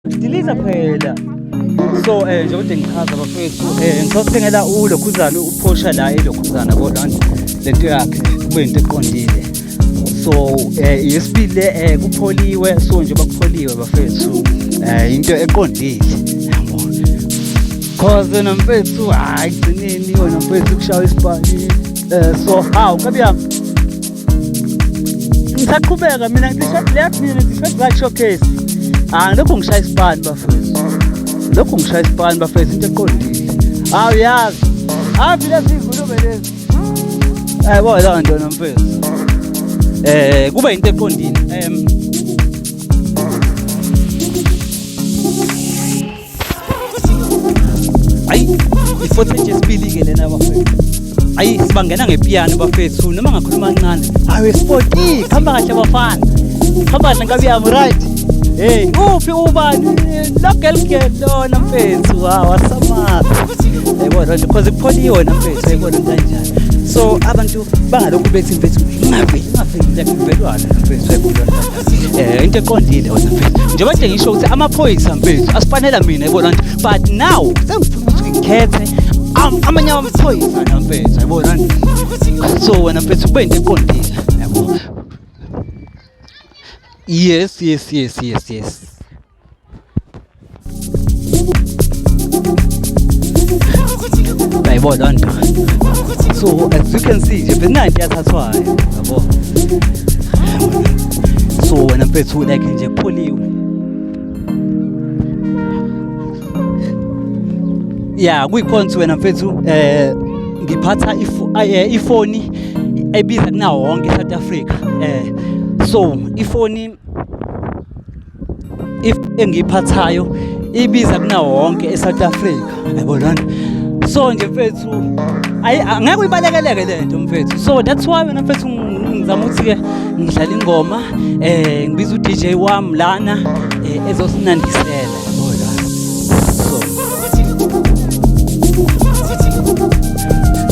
Diliza phela. So njengoba ngichaza bafethu ngizokuthengela ulokhuzana uphosha la elokhuzana kodwa lento yakhe kube into eqondile. So yesibili le kupholiwe so nje bakupholiwe bafethu into eqondile yabo. Cause wena mfethu hayi gcineni wena mfethu kushawa isibani so how kabiyami ngisaqhubeka mina ngisho left mina ngisho black showcase lokho ngishaya isibani bafethu lokho ngishaya isibani bafethu into eqondile awuyazi vile zivulume lezi yabo la nto mfethu kuba into eqondile ayi i-footage yesibili ke lena bafethu ayi sibangena ngepiano bafethu noma ngakhuluma kancane awe sport khamba kahle bafana khamba kahle nkabiyami right uphi ubani lo girl lona mfethu wasamasa yabona because ipholiwe na mfethu yabona kanjani so abantu bangalokhu bethi mfethu ngingafeli velwana mfethu yabona into eqondile wona mfethu njengoba nje ngisho ukuthi amaphoyisa mfethu asifanele mina yabona but now sengifuna ukuthi ngikhethe amanye amaphoyisa na mfethu yabona so wena mfethu kube into eqondile yabo yes bayibona nto so as you can see nje benanti yathathwayo yabo so wena mfethu like nje kupholiwe kuyikhonto wena mfethu ngiphatha ifoni ebiza kunawo wonke eSouth Africa so ifoni engiyiphathayo ibiza kunawo wonke eSouth Africa yabona so nje mfethu angeke uyibalekeleke lento mfethu so that's why wena mfethu ngizama ukuthi ke ngidlala ingoma ngibiza uDJ wami lana ezosinandisela yabona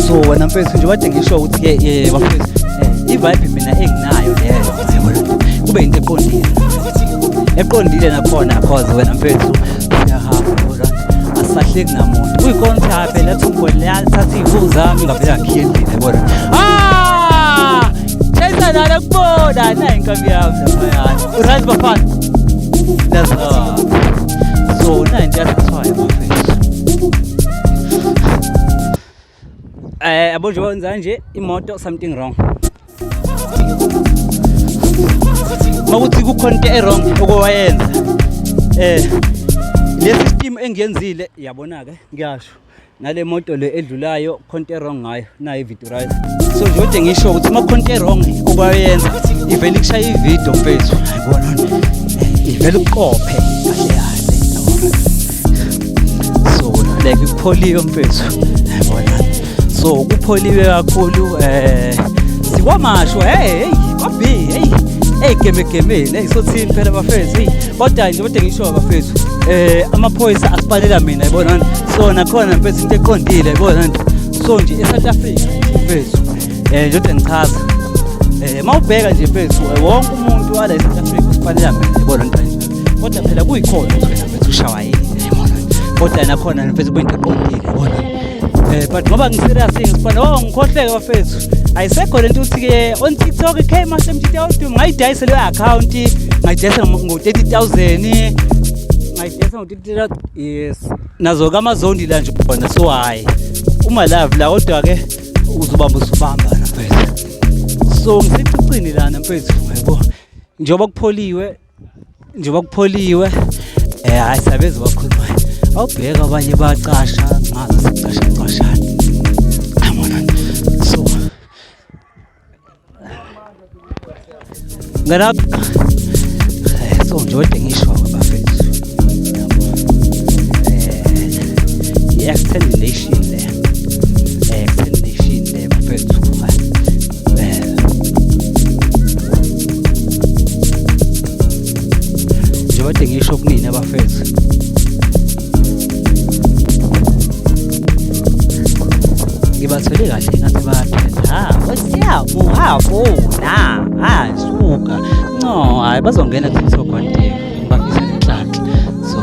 so wena mfethu nje wade ngisho ukuthi ke bafethu i-vibe mina enginayo leyo yabona kube into eqondile nakhona cause wena mfethu uyahamba yabona asahleki namuntu kuyikhonta phela thumbole yathatha izibuko zami ngavela ngikhiyelile yabona chesa nalo kubona na inkabi yami lapha uright bafana that's so na into yasathwayo mfethu yabo nje wenza nje imoto something wrong makuthi kukhona into wrong okwayenza le system engiyenzile yabona ke ngiyasho nale moto le edlulayo khona into wrong ngayo na i-video right so nje kodwa ngisho ukuthi makukhona into wrong okwayenza ivele kushaya i-video mfethu yabona ivele uqophe kahle so like kupholiwe mfethu yabona so kupholiwe kakhulu sikwamasho kwabi gemeni sothini phela bafethu kodwa nje kodwa ngisho bafethu amaphoyisa asibalela mina yabona so nakhona mfethu into eqondile yabona so nje eSouth Africa mfethu nje kodwa ngichaza mawubheka nje mfethu wonke umuntu wala eSouth Africa usibalela mina yabona nje kodwa phela kuyikhona wena mfethu ushawa yini yabona kodwa nakhona mfethu kube into eqondile yabona but ngoba ngiserious ngisifana ngikhohleke bafethu ayisekho lento ukuthi ke on TikTok ikhema semthetho ngayidayisa le account ngayidayisa ngo30,000 ngayidayisa ngo30,000 yes nazo kamazondi la nje bona so hayi uma live la kodwa ke uzobamba usubamba na mfethu so ngisicicini lana mfethu yabo njengoba kupholiwe hayi sabeze bakhuluma awubheka abanye baqasha ngazo sicashana so ngalapha so nje kodwa ngisho abafethu i-extended nation le bafethu nje kodwa ngisho kunina abafethu ngibathole kahle ngathi bayaphela wesiyabona suka no hayi bazongena TikTok konke bafisa inhlanhla so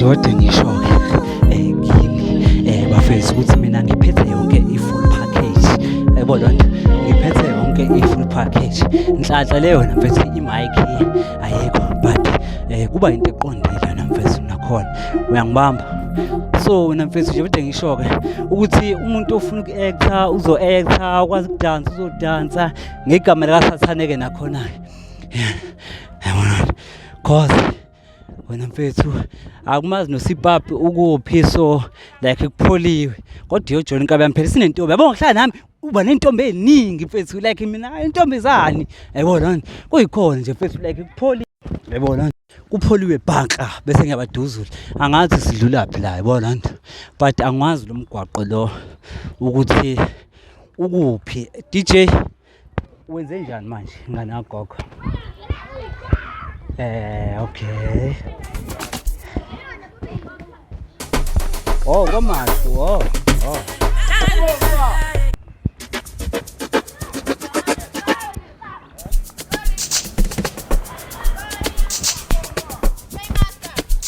kodwa ngisho-ke kimi bafethu ukuthi mina ngiphethe yonke i-full package. Yabo loo nto, ngiphethe yonke i-full package. Nhlanhla leyo namfethu i-mic ayikho, but kuba into eqondile namfethu nakhona uyangibamba. So namfethu nje kodwa ngisho-ke ukuthi umuntu ofuna uku-actor uzo-actor, ukwazi ukudansa uzodansa ngegama likaSathane-ke nakhona-ke. Yabona, cause wena mfethu akumazi noSipapi ukuphi, so like kupholiwe kodwa uJohn Nkaba phela sinentombi yabo ngihlala nami uba nentombi eziningi mfethu, like mina intombazane yabona kuyikhona nje mfethu, like kupholiwe yabona kupholiwe bhanka bese ngiyabaduzula angazi sidlulaphi la yabona nto, but angwazi lo mgwaqo lo ukuthi ukuphi. DJ wenze njani manje ngane yagogo? Okay. Oh, kwamashu. Oh.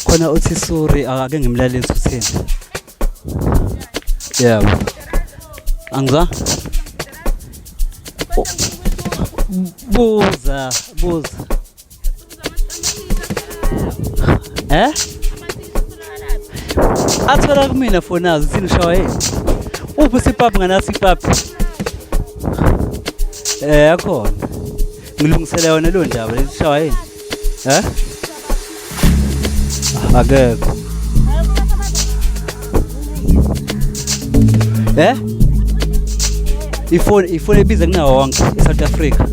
Khona uthi sorry ake ngimlaleli uthini. Yebo. Angizwa? Buza. Athola kumina for now zithini ushayela. Uphi Sipapi ngana Sipapi? Yakhona. Ngilungisela yona lo ndaba lesishayela. Akekho. Ifone ibiza kunawo wonke eSouth Africa.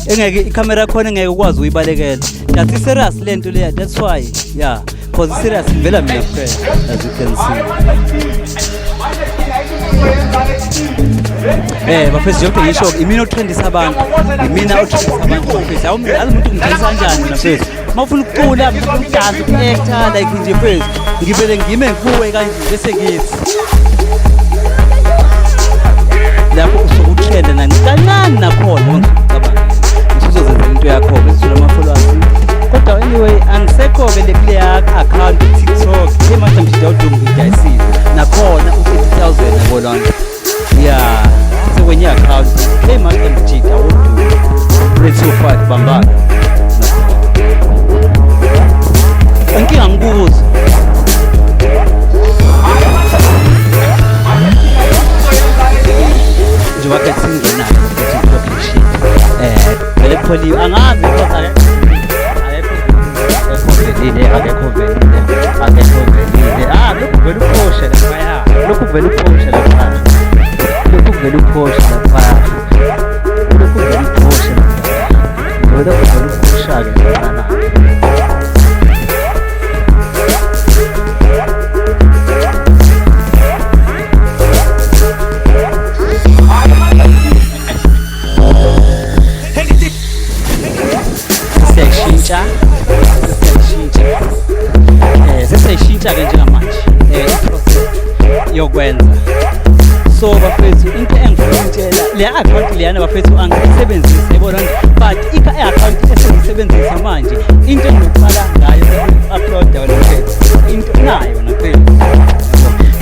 Engeke ikhamera yakho engeke ukwazi uyibalekela. That's serious lento leya, that's why. Yeah. Because serious vela mina kuphela as you can see. Bafethu nje ngisho imina otrendisa abantu. Imina otrendisa abantu bafethu. Awumuntu ungithisa kanjani bafethu? Mawufuna ukucula, ukudansa, uku-actor like nje bafethu. Ngivele ngime kuwe kanje bese ngithi. Lapho usukutrenda nancane nakhona ngicabanga. Usuzozenza into yakho bese ama followers. Kodwa anyway angisekho-ke lekule account TikTok emanje ngidawuduma ngidayisile nakhona u-50,000 yabo lona. Yeah, sekwenye account emanje ngijida uduma 325 bambana. Inkinga ngikubuza njengoba ke singena location vele kupholiwe angazi kodwa akekho velile lokhu vele uphoshe laphaya, lokhu vele uphoshe laphaya, lokhu vele uphoshe laphaya, lokhu vele uphoshe laphaya, lokhu vele uphosha-ke laphana. Sesiyishintsha-ke njengamanje iprocess yokwenza. So bafethu into engifuna ukutshela le account leyana bafethu angiyisebenzise yabona, but i-account esengiyisebenzisa manje into engizoqala ngayo uku-uploada wena mfethu into nayo naphela.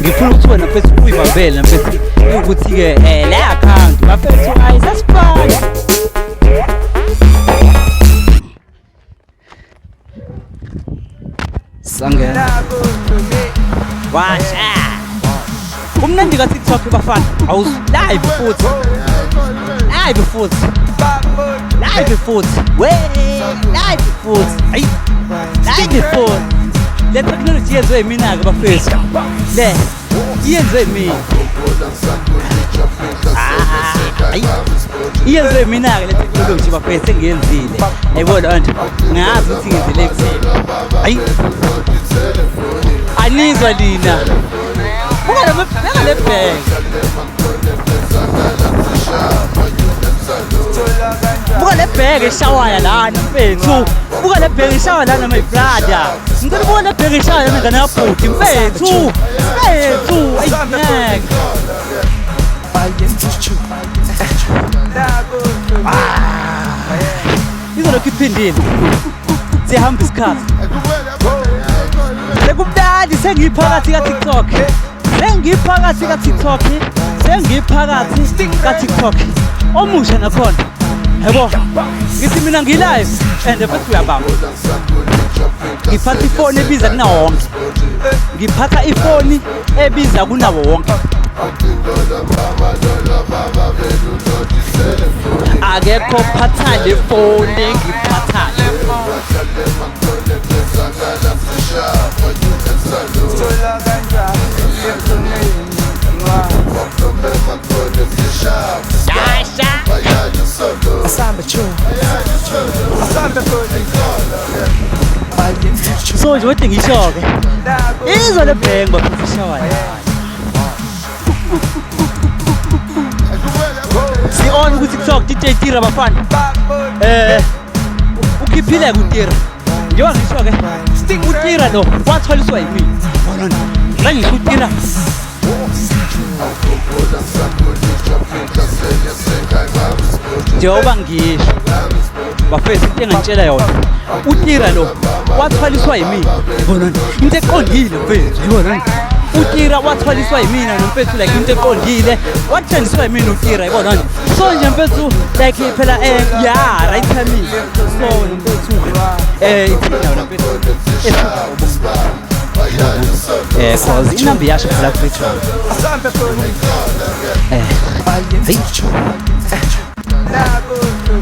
Ngifuna ukuthi wena mfethu uyibambele namfethu ukuthi-ke le account bafethu ayisasifani. Sangena washa kumnandi ka TikTok bafana awuzi live futhi we live futhi ayi live futhi le technology yenziwe yimina ke bafethu, le yenziwe yimina yenziwe yimina ke le technology bafethu engiyenzile ayibona nje ngazi ukuthi ngenzile ekutheni ayi anizwa lina buka le bag buka le bag eshawaya lana mfethu, buka le bag eshawaya lana my brother, ngicela buka le bag eshawaya lana ngane yabhuti mfethu ayineke izolokhu iphindile siyahamba isikhathi. Sekumnandi sengiphakathi ka-TikTok. Sengiphakathi ka-TikTok. Sengiphakathi ka-TikTok. Omusha nakhona. Yebo. Ngithi mina ngi-live and futhi uyabamba. Ngiphatha ifoni ebiza kunawo wonke. Ngiphatha ifoni ebiza kunawo wonke. Akekho phatha le foni ngiphatha. So nje wedinga ishoke. Izwa le bang bafisa shawayo. Si on ku TikTok DJ Tira bafana. Ukhiphile ku Tira. Njengoba ngisho ke. UTira lo watholiswa yimini. Bona la ngisho uTira. Njengoba ngisho. Bafethu into engantshela yona. UTira lo wathwaliswa yimini. Bona into eqondile mfethu. Yibona. UTira wathwaliswa yimina nomfethu like into eqondile. Wathandiswa yimini uTira yibona nje. So nje mfethu like phela yeah right time. So nomfethu ithina nomfethu. Cause inambi yasho phela mfethu.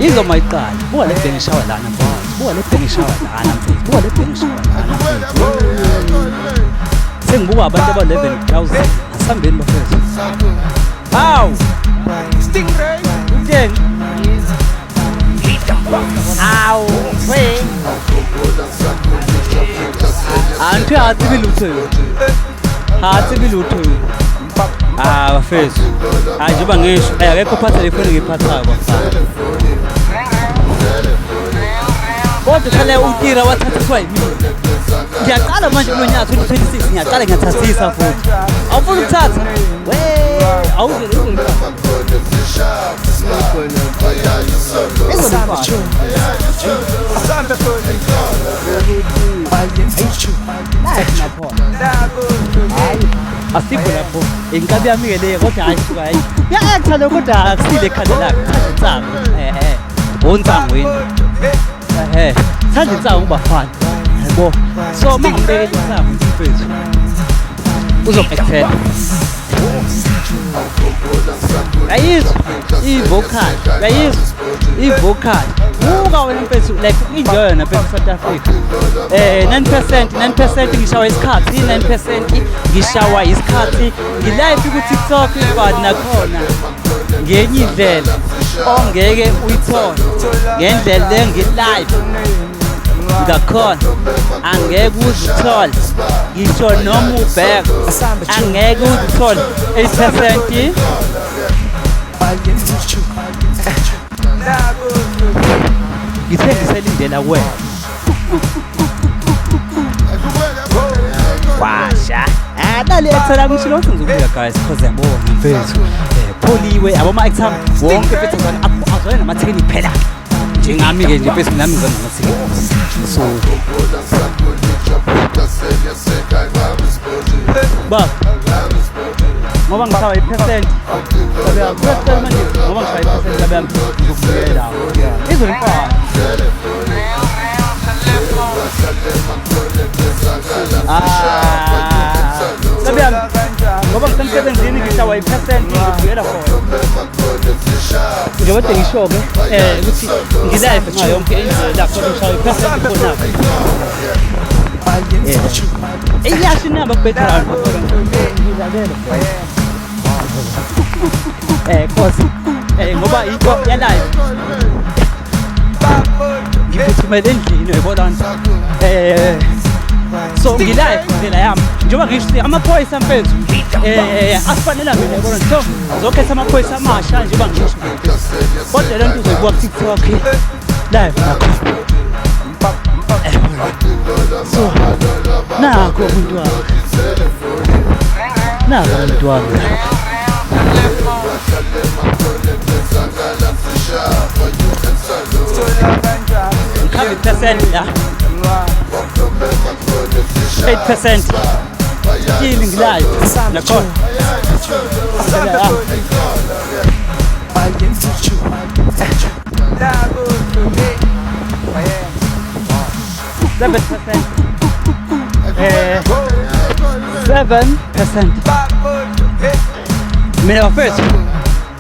Izo mayiqala. Buka le bhenge shawa lana mfethu. Buka le bhenge shawa lana mfethu. Buka le bhenge shawa lana mfethu. Sengibuka abantu aba-11,000 asihambeni bafethu. Hawu Stingray utheni? Hawu we antu hatsibi lutho hatsibi lutho bafethu njengoba ngisho akekho phatha le foni ngiphathako bafana. Kodwa phela uTira wathathiswa yimina. Ngiyaqala manje kulo nyaka 2026 ngiyaqala ngiyathathisa futhi. Awufuna ukuthatha? We awuzwe Asipho lapho inkabi yami-ke le kodwa ayisuka hayi ya-actor lo kodwa akusile ekhanda lakhe thatha insango onsangweni thatha insango kubafana yabo so uma ngibekela insango mfethu uzoku-actela yayizwa i-vocal yayizwa i-vocal buka wena mfethu like enjoy yona mfethu South Africa 9% ngishawa isikhathi 9% ngishawa isikhathi ngilive ku-TikTok but nakhona ngenye indlela ongeke uyithole ngendlela le ngilive ngakhona angeke uzithole ngisho noma ubheka angeke uzithole 8% ngithe ngiselindela wena washa nali actor ngisho lonke ngizobuya guys because yabona mfethu pholiwe aboma actor wonke mfethu azona namathekeni phela njengami ke nje mfethu nami ngizona namathekeni so ba ngoba ngishawa i-percent sabe percent manje ngoba ngishawa i-percent sabe ngikubuyela izo imfana sabe ngoba ngisemsebenzini ngishawa i-percent ngikubuyela khona njengoba ngisho-ke ukuthi ngilive ngayo yonke indlela lapho ngishawa i-percent khona iyasho inamba ku-background cause ngoba into yalive ngiphuthumele endlini uyabona so ngilive indlela yami njengoba ngisho amaphoyisa mfethu asifanele mina uyabona so ngizokhetha amaphoyisa amasha njengoba ngisho kodwa le nto uzoyibuka ku-TikTok live nakhona so nakho umuntu wami nakho umuntu wami ngikhambe i-percent la 8% Killing live nakhona 7% mina bafethu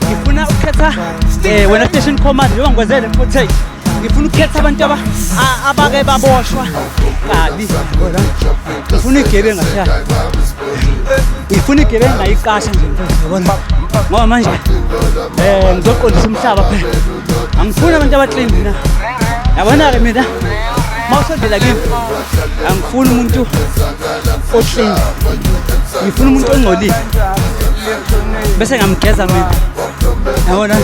ngifuna ukukhetha wena station command njengoba ngikwenzele footage ngifuna ukukhetha abantu abake baboshwa kabi ngifuna igebe ngahlala ngifuna igebe ngayiqasha nje yabona ngoba manje ngizoqondisa umhlaba phela angifuni abantu abaclean mina yabona ke mina mawusondela kimi angifuni umuntu oclean ngifuna umuntu ongcolile bese ngamgeza mina yabona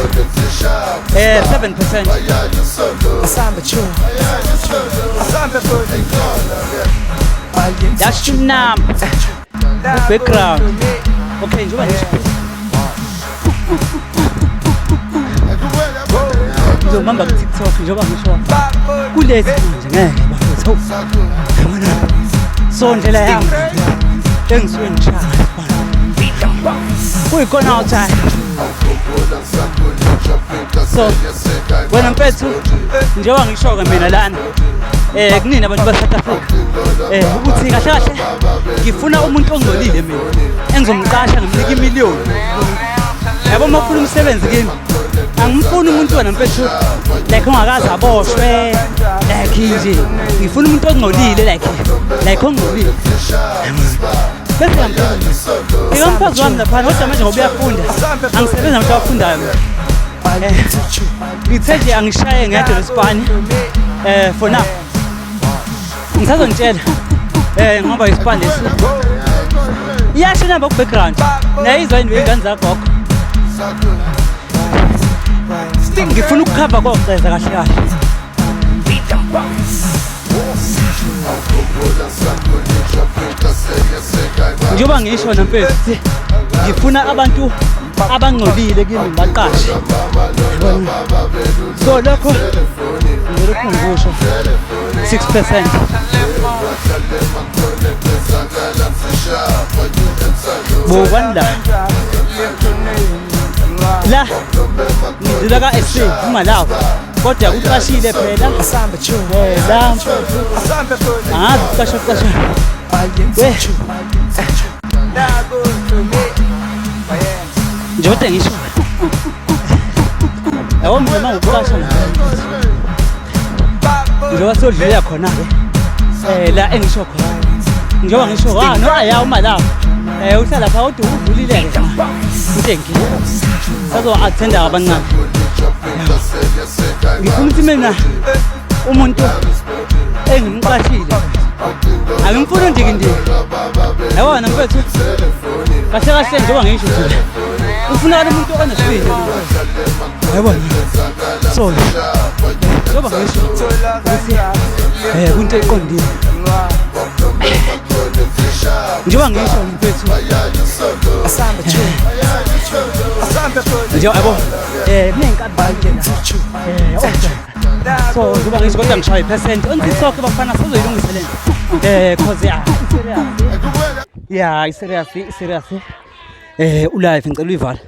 7% that's your number background okay njengoba nje ngizomamba ku TikTok njengoba ngisho kulethi manje ngeke bafethu yabona so ndlela yami engisuke ngishaya kuyikona outside so wena mfethu njengoba ngisho ke mina lana kunini abantu ba-South Africa ukuthi kahle kahle ngifuna umuntu ongcolile mina engizomqasha ngimnika imiliyoni yabo mafuna umsebenzi kimi angifuni umuntu wena mfethu like ongakazi aboshwe like nje ngifuna umuntu ongcolile like ongcolile bese ngikamfazi wami lapha kodwa manje ngoba uyafunda angisebenza nabantu abafundayo ngithe nje angishaye ngedwa lesipani for now ngisazongitshela ngoba isipani lesi iyasho namba ku background nayizwa yini ingane zagogo ngifuna ukukhamba koqeza kahle kahle njengoba ngisho nampethu ngifuna abantu abangcolile kimi baqashe so lokho ngilokhu ngisho 6% bowanda la ngidlula ka SC uMalawi kodwa uqashile phela la uqasha njengoba ngisho yabo mina uqasha njengoba sodlula khona ke la engisho khona njengoba ngisho no aya uMalawi uhlala lapha kodwa uvulile ke intengi sazo-attenda abancane ngifuna ukuthi mina umuntu engimqashile angimfuni ndikindiki yabona mfethu kahle kahle njengoba ngisho nje ufunakala umuntu onesibindi yabona so njengoba ngisho ukuthi kunto eqondile njengoba ngisho mfethu nje yabo kunenkabi so njengoba ngisho kodwa ngishaya i-percent on TikTok bafana sizoyilungisa lento cause serious ulive ngicela uyivala